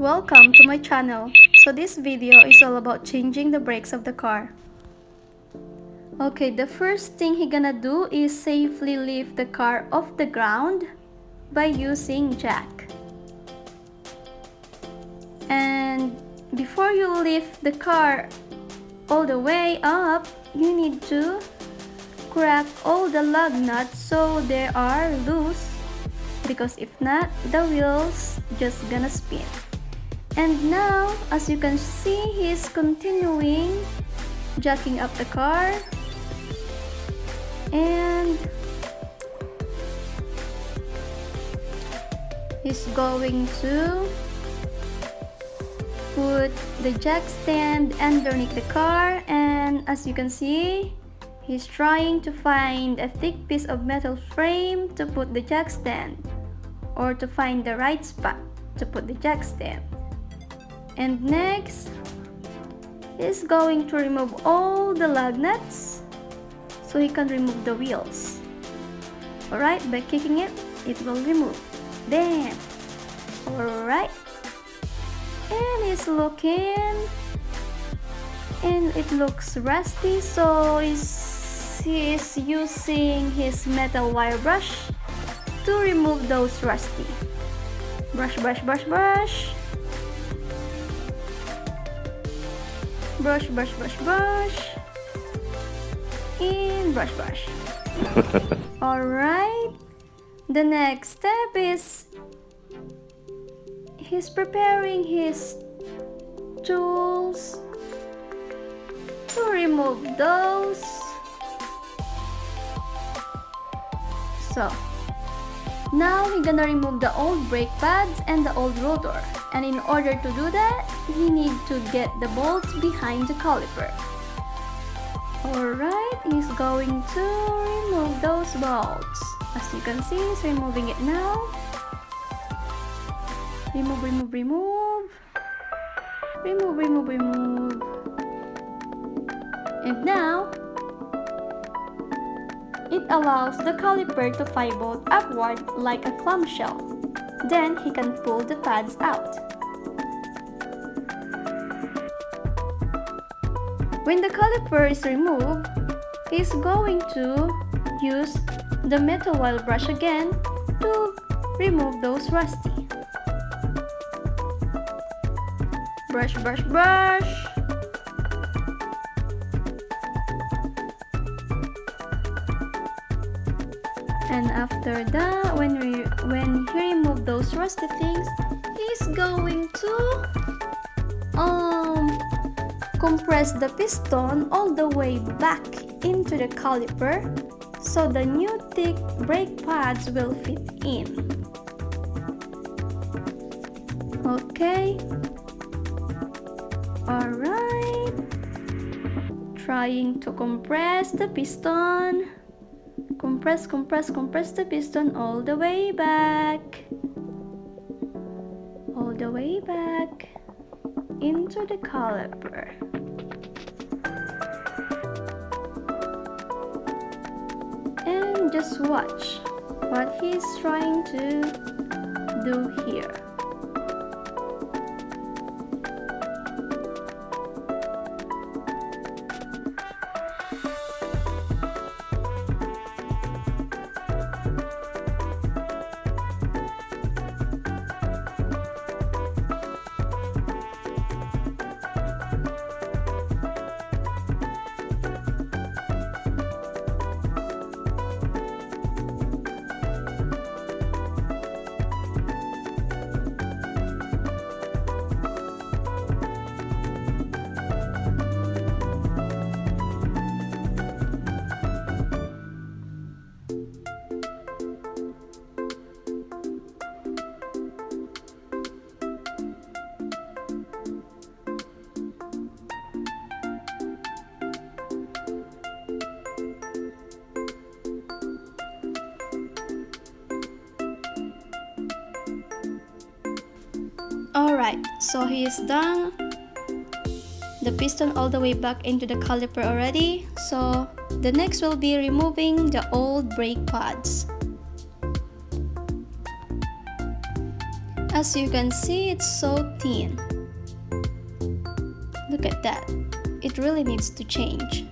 Welcome to my channel. So this video is all about changing the brakes of the car. Okay, the first thing he gonna do is safely lift the car off the ground by using jack. And before you lift the car all the way up, you need to crack all the lug nuts so they are loose, because if not, the wheels just gonna spin. And now, as you can see, he's continuing jacking up the car, and he's going to put the jack stand underneath the car. And as you can see, he's trying to find a thick piece of metal frame to put the jack stand, or to find the right spot to put the jack stand. And next, he's going to remove all the lug nuts so he can remove the wheels. Alright, by kicking it, it will remove. Bam! Alright. And he's looking, and it looks rusty, so he's using his metal wire brush to remove those rusty. Brush, brush, brush, brush. Brush, brush, brush, brush. And brush, brush. Alright. The next step is he's preparing his tools to remove those. So now he's gonna remove the old brake pads and the old rotor. And in order to do that, he needs to get the bolts behind the caliper. Alright, he's going to remove those bolts. As you can see, he's removing it now. Remove, remove, remove. Remove, remove, remove. And now, it allows the caliper to pivot upward like a clamshell. Then he can pull the pads out. When the caliper is removed, he's going to use the metal wire brush again to remove those rusty. Brush, brush, brush. And after that, when he removes those rusty things, he's going to compress the piston all the way back into the caliper so the new thick brake pads will fit in. Okay. Alright. Trying to compress the piston. Compress, compress, compress the piston all the way back. All the way back into the caliper. And just watch what he's trying to do here. Alright, so he is done the piston all the way back into the caliper already. So the next will be removing the old brake pads. As you can see, it's so thin. Look at that. It really needs to change.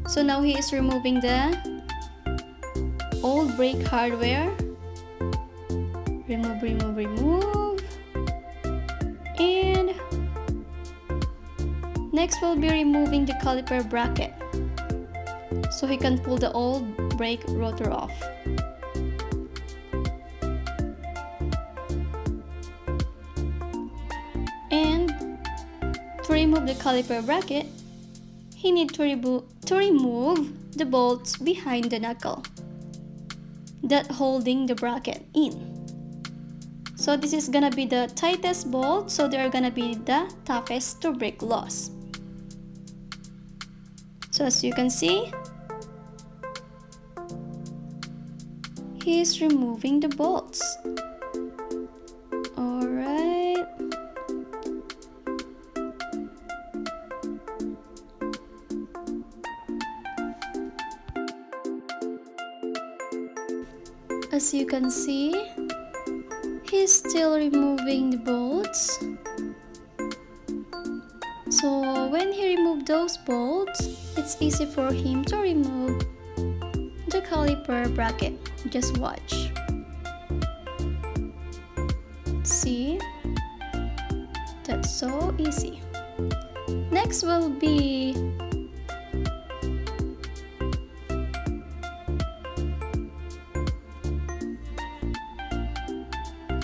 So now he is removing the old brake hardware. Remove, remove, remove. And next we'll be removing the caliper bracket so he can pull the old brake rotor off. And to remove the caliper bracket, he needs to remove the bolts behind the knuckle that holding the bracket in. So this is gonna be the tightest bolt, so they're gonna be the toughest to break loose. So as you can see, he's removing the bolts. Alright. As you can see, he's still removing the bolts. So when he removed those bolts, it's easy for him to remove the caliper bracket. Just watch. See? That's so easy. Next will be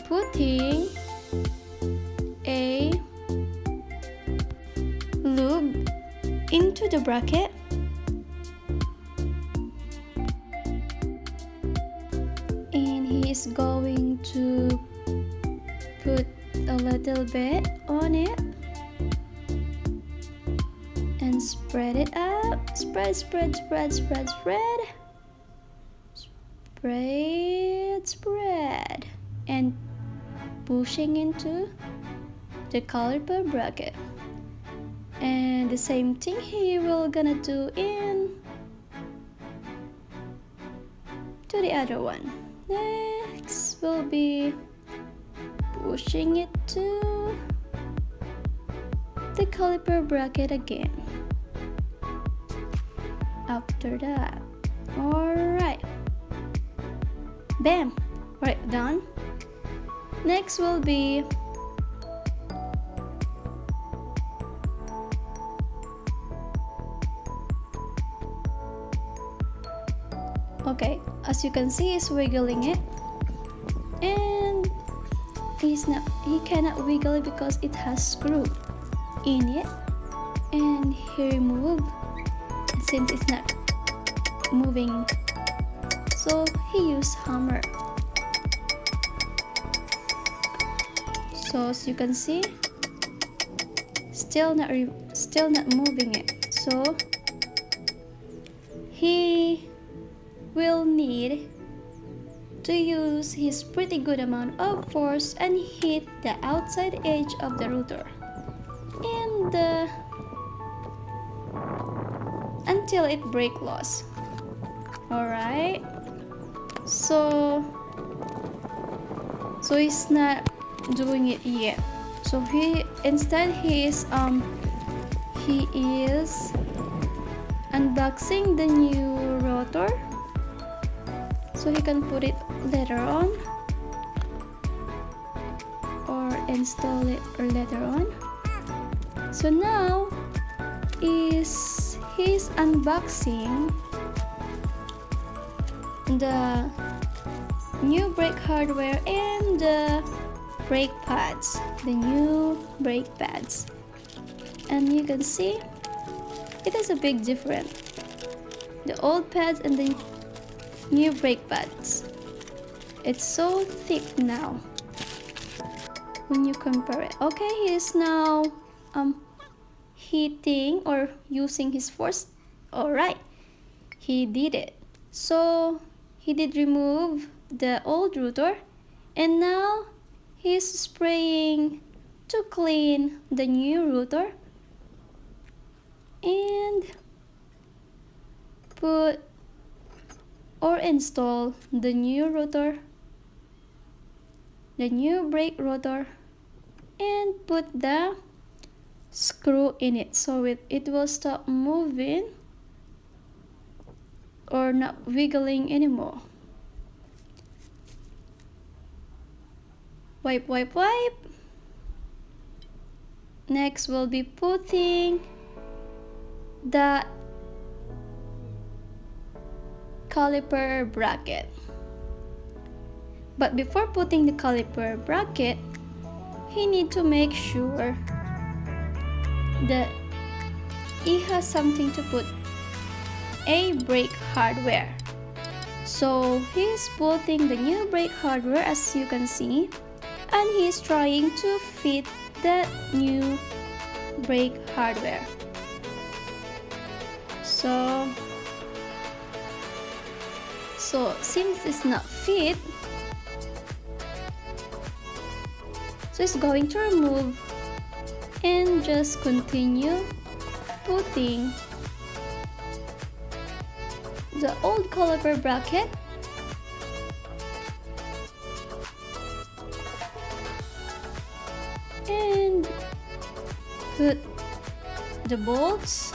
putting a lube into the bracket and he is going to put a little bit on it and spread it out. Spread, spread, spread, spread, spread. Spread, spread. And pushing into the caliper bracket. And the same thing he will gonna do in to the other one. Next will be pushing it to the caliper bracket again. After that, alright, bam, right, done. Next will be okay, as you can see, he's wiggling it, and he cannot wiggle it because it has screw in it, and he removed since it's not moving, so he used hammer. So as you can see, still not moving it. So he will need to use his pretty good amount of force and hit the outside edge of the rotor and until it break loose. Alright, so he's not doing it yet. So he is unboxing the new rotor so he can put it later on or install it later on. So now he's unboxing the new brake hardware and the brake pads, the new brake pads, and you can see it is a big difference, the old pads and the new brake pads. It's so thick now when you compare it. Okay, he is now hitting or using his force. Alright, he did it. So he did remove the old rotor, and now he's spraying to clean the new rotor and put or install the new rotor the new brake rotor and put the screw in it so it will stop moving or not wiggling anymore. Wipe, wipe, wipe. Next we'll be putting the caliper bracket. But before putting the caliper bracket, he need to make sure that he has something to put a brake hardware. So he's putting the new brake hardware, as you can see, and he's trying to fit that new brake hardware. So since it's not fit, so it's going to remove and just continue putting the old caliper bracket and put the bolts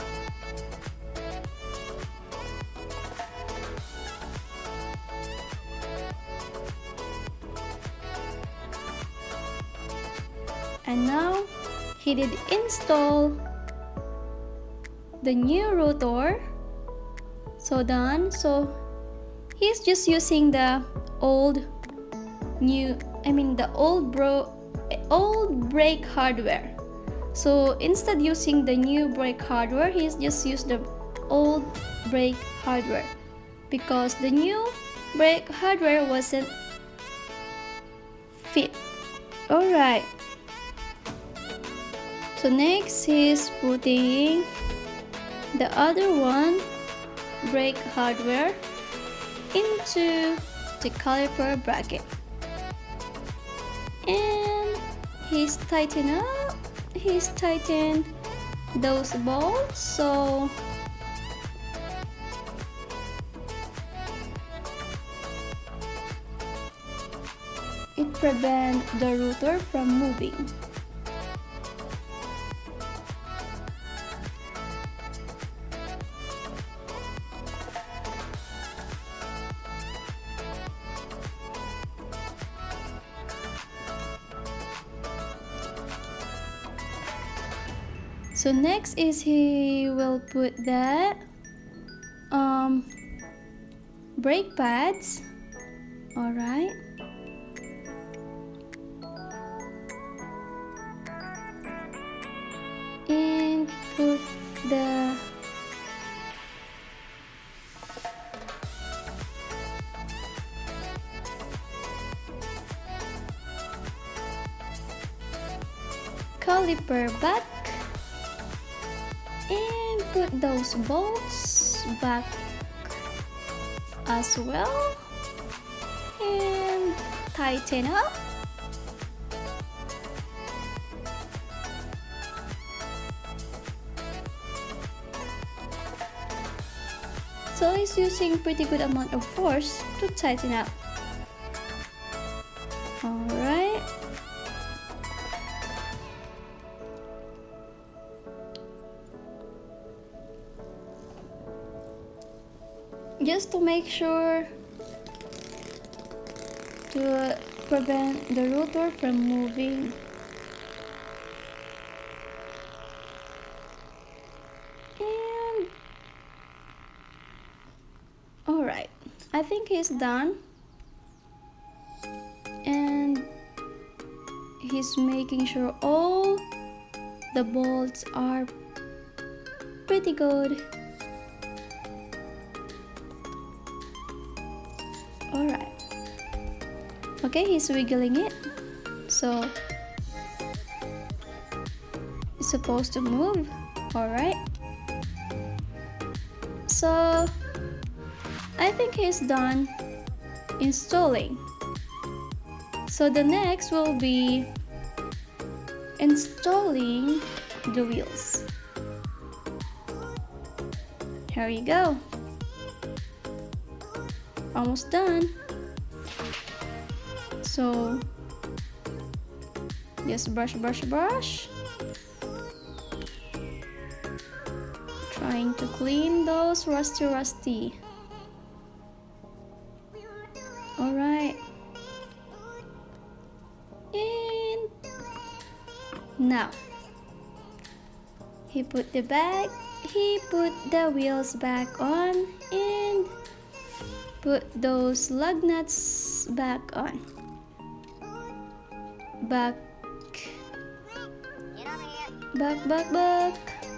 and now he did install the new rotor. So done. So he's just using the old brake hardware. So instead using the new brake hardware, he's just used the old brake hardware because the new brake hardware wasn't fit. Alright. So next he's putting the other one brake hardware into the caliper bracket and he's tightened those bolts so it prevents the rotor from moving. So next is he will put the brake pads. Alright. And put the caliper back and put those bolts back as well and tighten up. So he's using pretty good amount of force to tighten up. Alright. Just to make sure to prevent the rotor from moving. And alright, I think he's done. And he's making sure all the bolts are pretty good. Alright. Okay, he's wiggling it. So it's supposed to move. Alright. So I think he's done installing. So the next will be installing the wheels. Here you go. Almost done. So Just brush, brush, brush. Trying to clean those rusty. Alright. And now he put the wheels back on and put those lug nuts back on. Back.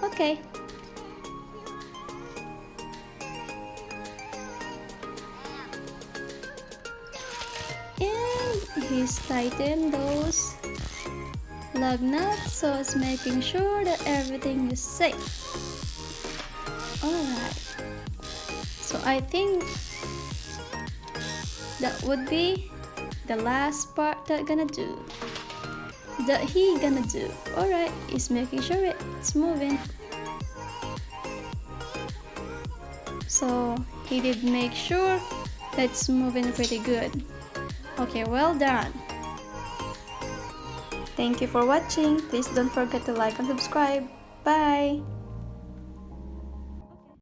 Okay. And he's tightened those lug nuts, so it's making sure that everything is safe. Alright. So I think that would be the last part that he gonna do. Alright, he's making sure it's moving. So he did make sure that's moving pretty good. Okay, well done. Thank you for watching. Please don't forget to like and subscribe. Bye.